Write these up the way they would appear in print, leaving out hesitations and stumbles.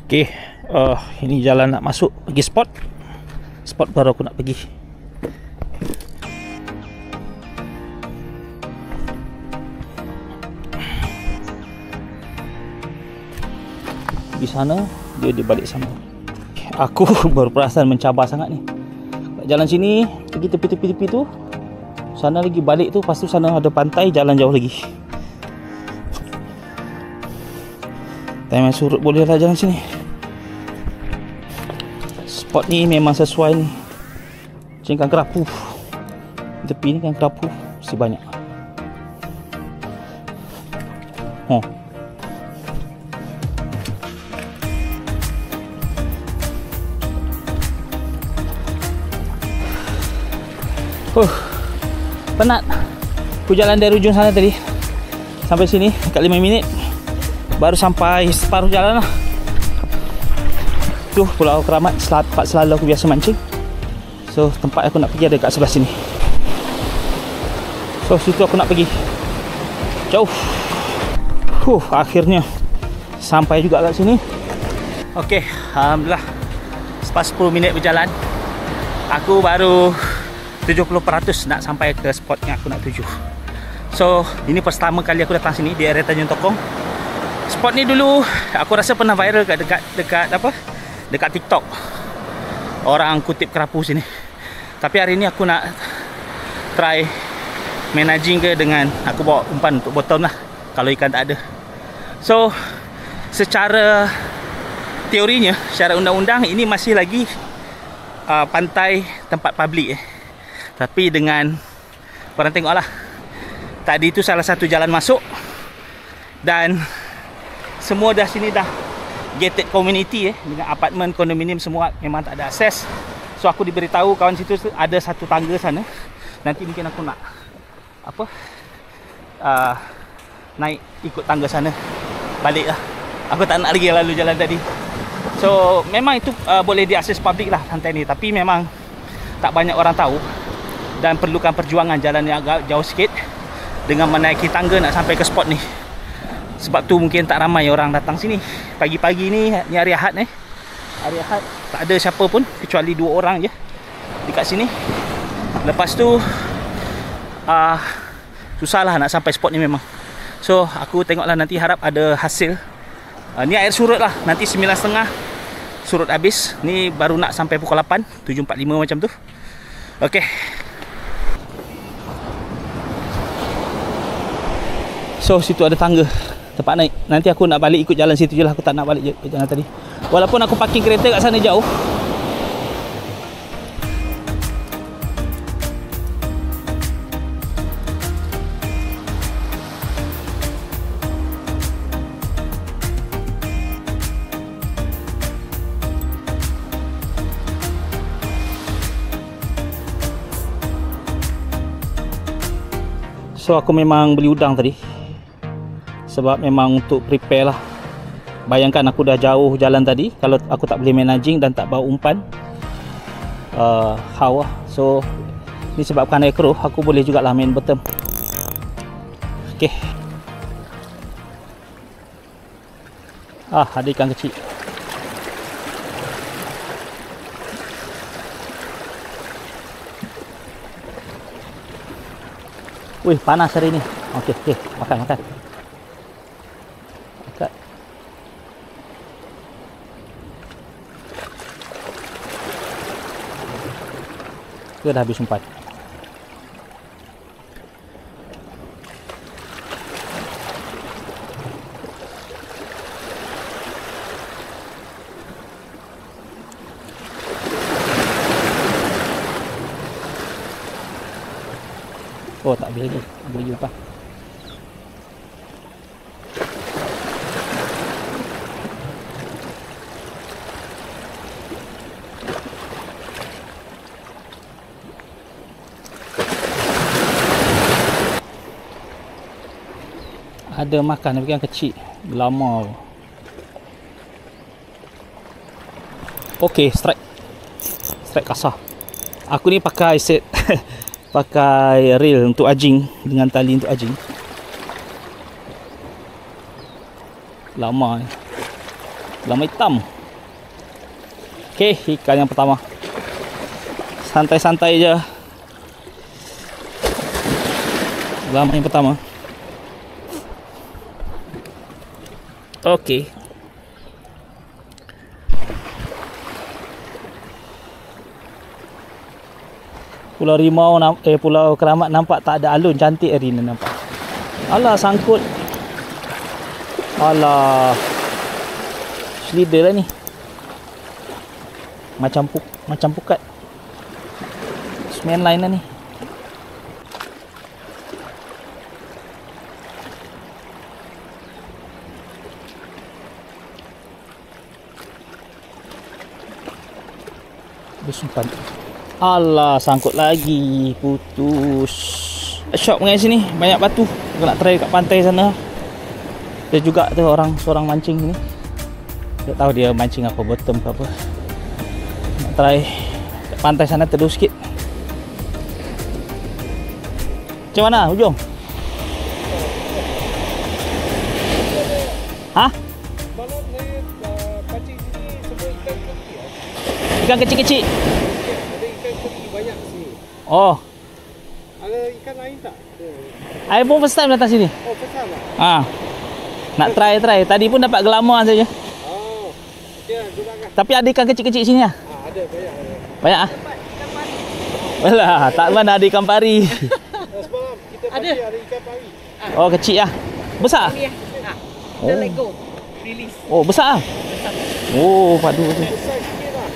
Okey, ini jalan nak masuk pergi spot. Spot baru aku nak pergi. Di sana, dia balik sana. Aku baru perasan mencabar sangat ni. Jalan sini, pergi tepi-tepi tu. Sana lagi balik tu, lepas tu sana ada pantai, jalan jauh lagi. Time surut boleh lah jalan sini. Spot ni memang sesuai ni. Macam ikan kerapu. Tepi ni kan kerapu mesti banyak. Penat. Aku jalan dari ujung sana tadi sampai sini dekat 5 minit. Baru sampai separuh jalan lah. Tu Pulau Keramat, tempat selalu aku biasa mancing. So tempat aku nak pergi ada kat sebelah sini. So situ aku nak pergi. Jauh. Akhirnya sampai juga kat sini. Okey, alhamdulillah. Selepas 10 minit berjalan, aku baru 70% nak sampai ke spot yang aku nak tuju. So ini pertama kali aku datang sini di area Tanjung Tokong. Spot ni dulu aku rasa pernah viral dekat TikTok. Orang kutip kerapu sini. Tapi hari ni aku nak try managing ke dengan aku bawa umpan untuk bottom lah kalau ikan tak ada. So secara teorinya, secara undang-undang ini masih lagi pantai tempat public Tapi dengan korang tengoklah, tadi itu salah satu jalan masuk dan semua dah sini dah gated community dengan apartmen, kondominium semua memang tak ada akses. So aku diberitahu kawan situ ada satu tangga sana. Nanti mungkin aku nak naik ikut tangga sana balik lah. Aku tak nak lagi lalu jalan tadi. So memang itu boleh diakses public lah pantai ni, tapi memang tak banyak orang tahu dan perlukan perjuangan jalan yang agak jauh sikit dengan menaiki tangga nak sampai ke spot ni. Sebab tu mungkin tak ramai orang datang sini. Pagi-pagi ni hari Ahad Hari Ahad tak ada siapa pun kecuali 2 orang je dekat sini. Lepas tu susahlah nak sampai spot ni memang. So aku tengoklah nanti, harap ada hasil. Ni air surut lah. Nanti 9.30 surut habis. Ni baru nak sampai pukul 8, 7.45 macam tu. Okey. So situ ada tangga tempat naik. Nanti aku nak balik ikut jalan situ je lah. Aku tak nak balik jalan tadi. Walaupun aku parking kereta kat sana jauh. So aku memang beli udang tadi sebab memang untuk prepare lah. Bayangkan aku dah jauh jalan tadi, kalau aku tak boleh managing dan tak bawa umpan, how lah. So disebabkan air keruh, aku boleh jugalah main bottom. Okay. Ada ikan kecil. Wih, panas hari ni. Okey, makan. Makan. Ke dah habis umpan. Oh, tak habis lagi. Ada lagi umpan. Ada makan tapi yang kecil, lama. Okey, strike kasar. Aku ni pakai set pakai reel untuk anjing dengan tali untuk anjing. Lama hitam. Okey, ikan yang pertama. Santai-santai je. Lama yang pertama. Okey. Pulau Rimau Pulau Keramat nampak tak ada alun, cantik hari ni nampak. Alah, sangkut. Alah. Slider lah ni. Macam pukat. Main line lah ni. Bersimpan. Alah, sangkut lagi. Putus. Shop dengan sini banyak batu. Aku nak try kat pantai sana. Ada juga tu seorang mancing sini. Tak tahu dia mancing apa, bottom ke apa. Nak try kat pantai sana, teduh sikit. Macam mana hujung? Hah? Malam saya pancing sini semua ikan kecil. Ikan kecil-kecil. Ada ikan kecil banyak sini. Oh, Ada ikan lain tak? I pun first time datang sini. Oh, besar lah. Nak try. Tadi pun dapat gelama saja. Oh, ya, gunakan. Tapi ada ikan kecil-kecil sini lah. Ada banyak. Banyak ah. Alah, tak mana ada ikan pari. Semalam kita pancing ada ikan pari. Oh, kecil lah. Besar? Ini kita let go. Release. Oh, besar ah. Oh, padu tu. Besar sikit lah.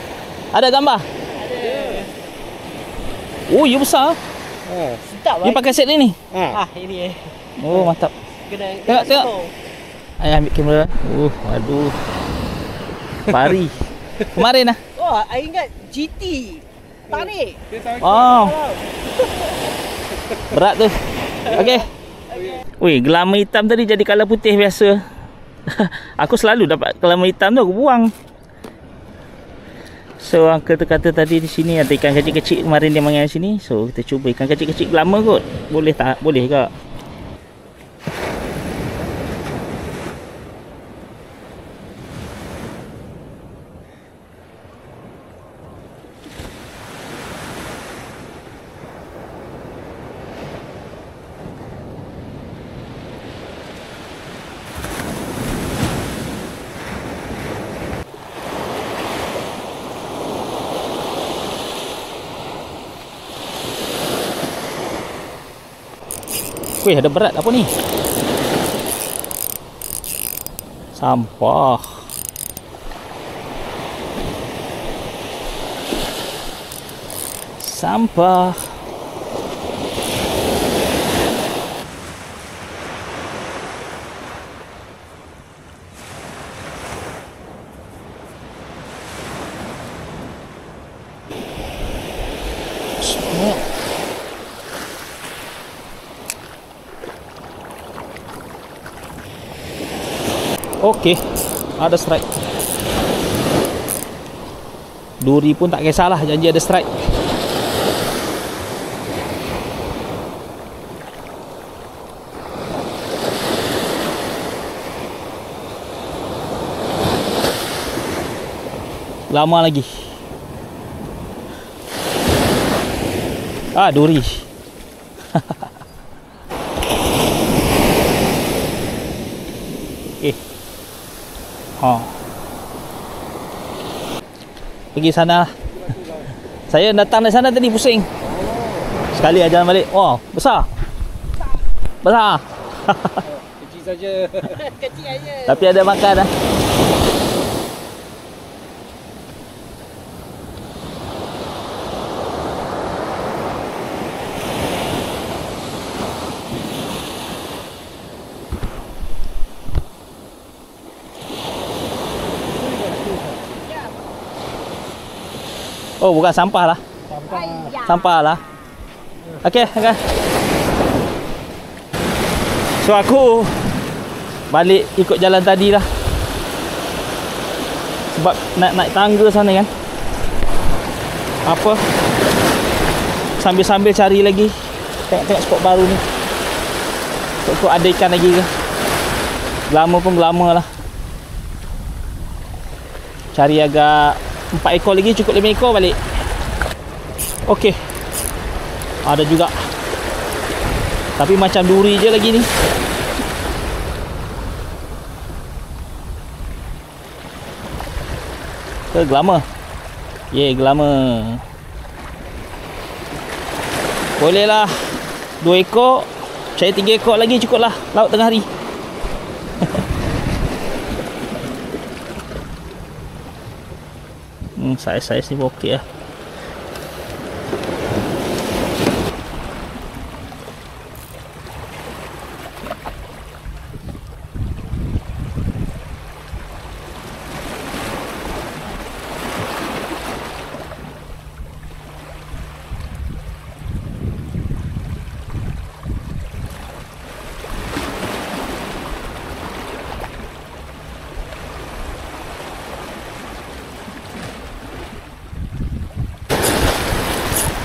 Ada gambar? Ada. Oh, ya besar. Sedap You pakai set ni? ini Oh, mantap. kena Tengok. Ayah ambil kamera. Aduh. Pari. Kemarin lah. Oh, I ingat GT. Tarik. Dia tarik. Oh. Berat tu. Okey. Weh, gelama hitam tadi jadi colour putih biasa. Aku selalu dapat gelama hitam tu, aku buang. So, uncle tu kata tadi di sini ada ikan kecil-kecil, kemarin dia manggil sini. So, kita cuba ikan kecil-kecil gelama kot. Boleh tak? Boleh ke? Weh, ada berat apa ni? Sampah. Sampah. Okey, ada strike. Duri pun tak kisahlah, janji ada strike. Lama lagi. Duri. Pergi sana. Saya datang dari sana tadi pusing. Sekali aja balik. Wow, besar. Besar. Kecil saja. Kecil aja. Tapi ada makan dah. Oh, bukan sampah lah. Sampah lah. Okey. So aku balik ikut jalan tadi lah. Sebab naik tangga sana kan. Apa? Sambil-sambil cari lagi. Tengok spot baru ni. Tengok ada ikan lagi ke. Lama pun lama lah. Cari agak 4 ekor lagi, cukup 5 ekor balik. Okey. Ada juga. Tapi macam duri je lagi ni. Ke gelama. Gelama. Boleh lah. 2 ekor. Cari 3 ekor lagi cukup lah. Laut tengah hari. Saiz ni pun okey lah.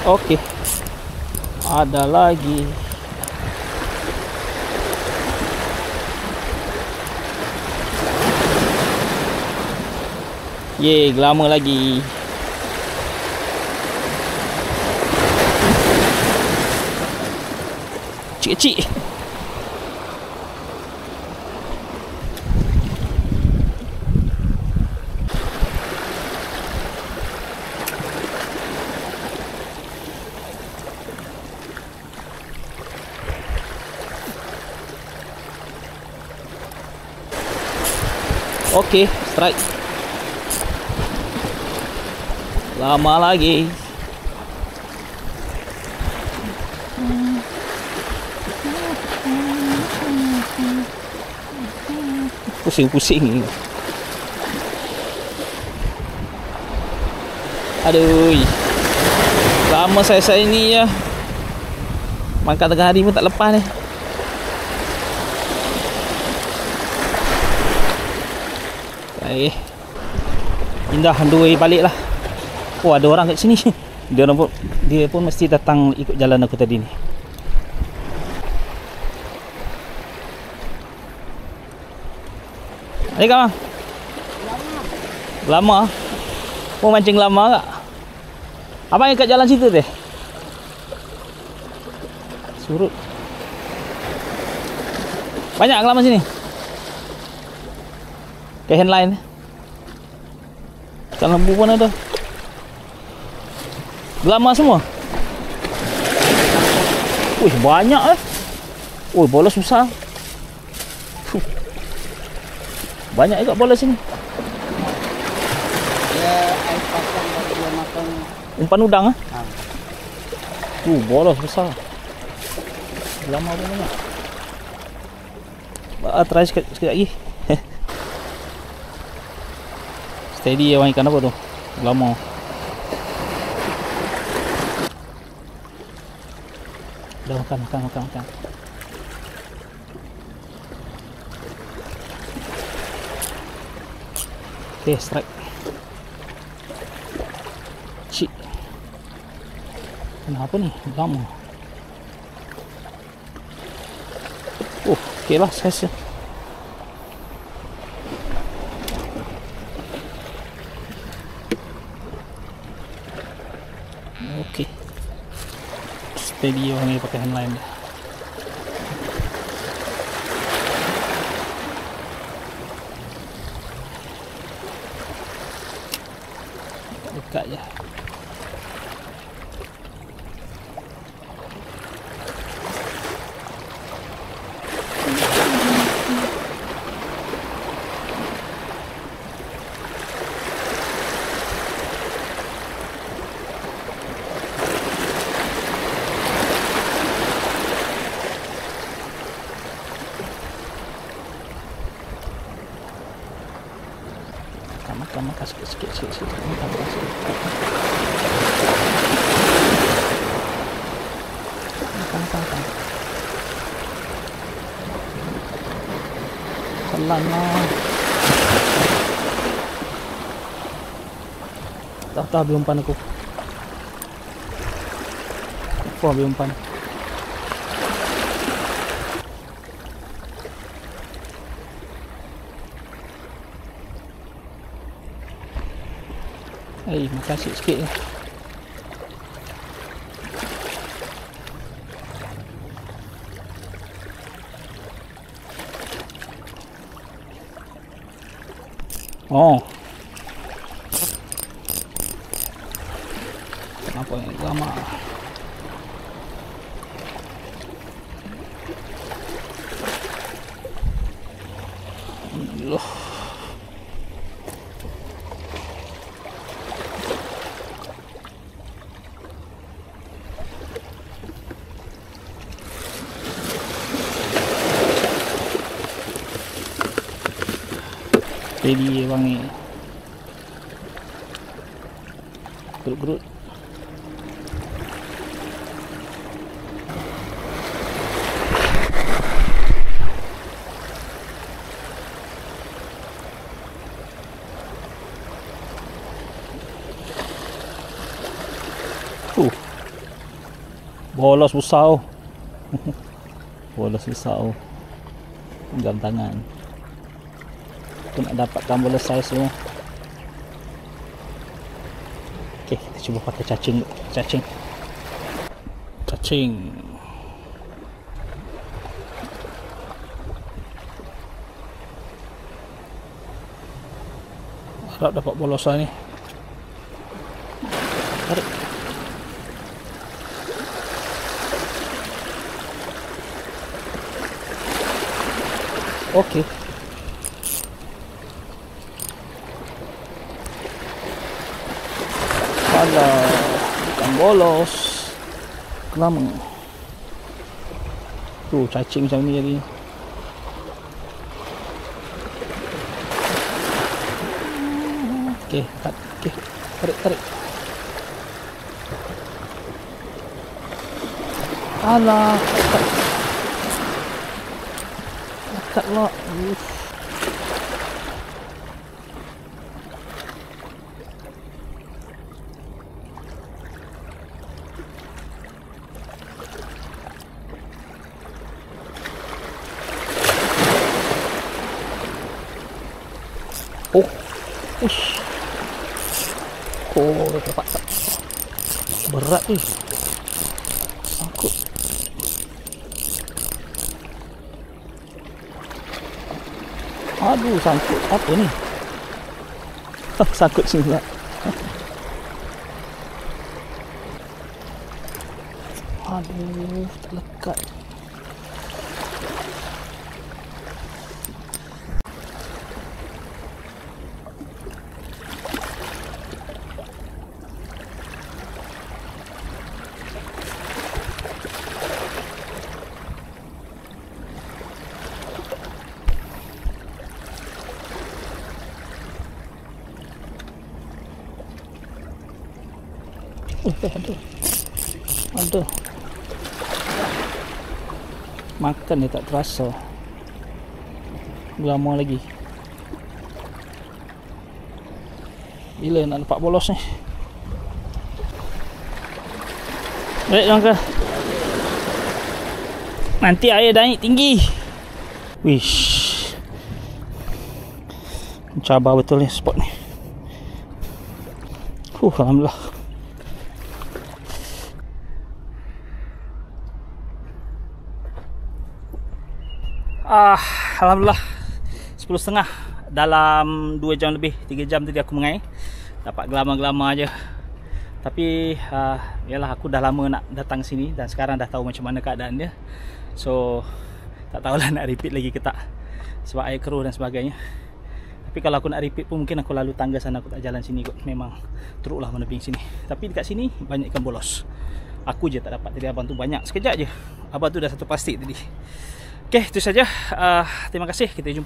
Okey. Ada lagi. Gelama lagi. Kecil-kecil. Okey, strike. Lama lagi. Pusing-pusing. Aduh. Lama saya ni ya. Makan tengah hari pun tak lepas ni. Indah handui balik lah. Oh, ada orang kat sini. Dia pun mesti datang ikut jalan aku tadi ni. Adik kau bang? Lama. Oh, mancing lama tak? Abang yang kat jalan situ deh. Surut. Banyak ke lama sini? Ke handline. Ikan lembu pun ada. Gelama semua. Wih, banyak Wih, bola susah. Banyak juga bola sini. Dia air pasang baru dia makan. Umpan udang bola besar. Gelama pun banyak. Try sekejap lagi. Steady abang, ikan apa tu? Lama. Dah makan. Okay, strike. Cik. Kenapa ni? Lama. Oh, okay lah saiz. Okey. Steady orang ni pakai handline. Dekat je. Makan sikit. Makan. Pelan lah. Tak habis umpan aku. Apa habis umpan? Makan sikit je. Oh. Kenapa yang lama? Loh. Ready bang ni. Gerut-gerut. Bolos besar. Bolos besar. Genggam tangan. Aku nak dapatkan bola saiz semua. Okey, kita cuba pakai cacing dulu. Cacing. Harap dapat bolosan ni. Tarik. Okey. Alah, bukan bolos. Lama. Tu cacing macam ni jadi. Okey, okey. Tarik. Alah, kat lah. Oh, ush. Oh, dapat tak? Berat ni. Sangkut. Aduh, sangkut. Apa ni? Sangkut sini pula. Aduh, tak lekat. Aduh. Makan dia tak terasa. Lama lagi. Bila nak dapat bolos ni? Baik, jangka. Nanti air naik tinggi. Wish. Mencabar betul ni spot ni. Alhamdulillah. Alhamdulillah 10.30 dalam 2 jam lebih, 3 jam tadi aku mengair. Dapat gelama-gelama aja. Tapi yalah, aku dah lama nak datang sini dan sekarang dah tahu macam mana keadaan dia. So tak tahulah nak repeat lagi ke tak, sebab air keruh dan sebagainya. Tapi kalau aku nak repeat pun mungkin aku lalu tangga sana, aku tak jalan sini kot. Memang teruklah menebing sini. Tapi dekat sini banyak ikan bolos. Aku je tak dapat, tadi abang tu banyak. Sekejap je abang tu dah satu plastik tadi. Okey, itu saja. Terima kasih. Kita jumpa